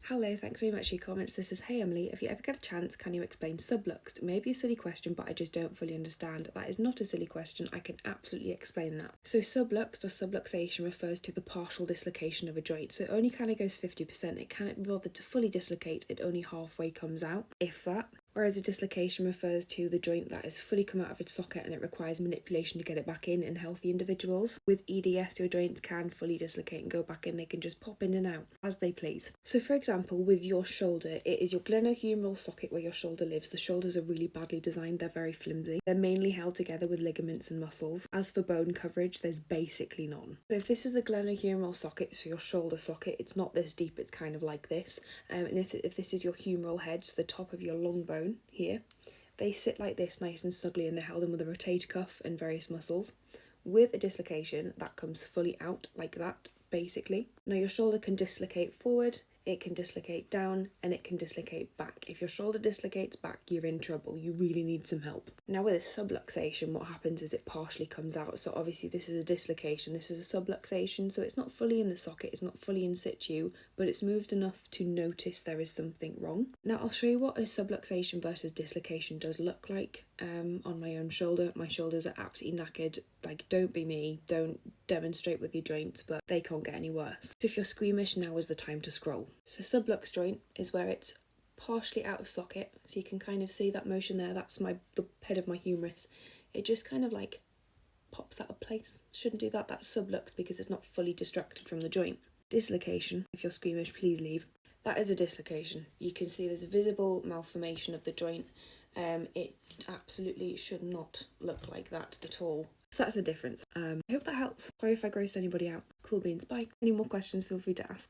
Hello, thanks very much for your comments. This is Hey Emily. If you ever get a chance, can you explain subluxed? Maybe a silly question, but I just don't fully understand. That is not a silly question. I can absolutely explain that. So subluxed or subluxation refers to the partial dislocation of a joint. So it only kind of goes 50%. It can't be bothered to fully dislocate. It only halfway comes out, if that. Whereas a dislocation refers to the joint that has fully come out of its socket and it requires manipulation to get it back in healthy individuals. With EDS, your joints can fully dislocate and go back in. They can just pop in and out as they please. So for example, with your shoulder, it is your glenohumeral socket where your shoulder lives. The shoulders are really badly designed. They're very flimsy. They're mainly held together with ligaments and muscles. As for bone coverage, there's basically none. So if this is the glenohumeral socket, so your shoulder socket, it's not this deep, it's kind of like this. And if this is your humeral head, so the top of your long bone here, they sit like this nice and snugly and they're held in with a rotator cuff and various muscles. With a dislocation, that comes fully out like that, basically. Now your shoulder can dislocate forward, it can dislocate down, and it can dislocate back. If your shoulder dislocates back, you're in trouble. You really need some help. Now with a subluxation, what happens is it partially comes out. So obviously this is a dislocation, this is a subluxation, so it's not fully in the socket, it's not fully in situ, but it's moved enough to notice there is something wrong. Now I'll show you what a subluxation versus dislocation does look like on my own shoulder. My shoulders are absolutely knackered. Like, don't be me, don't demonstrate with your joints, but they can't get any worse. So if you're squeamish, now is the time to scroll. So subluxed joint is where it's partially out of socket, so you can kind of see that motion there. That's the head of my humerus. It just kind of like pops out of place. Shouldn't do that. That's subluxed because it's not fully distracted from the joint. Dislocation, if you're squeamish, please leave. That is a dislocation. You can see there's a visible malformation of the joint. It absolutely should not look like that at all. So that's a difference. I hope that helps. Sorry if I grossed anybody out. Cool beans, bye. Any more questions, feel free to ask.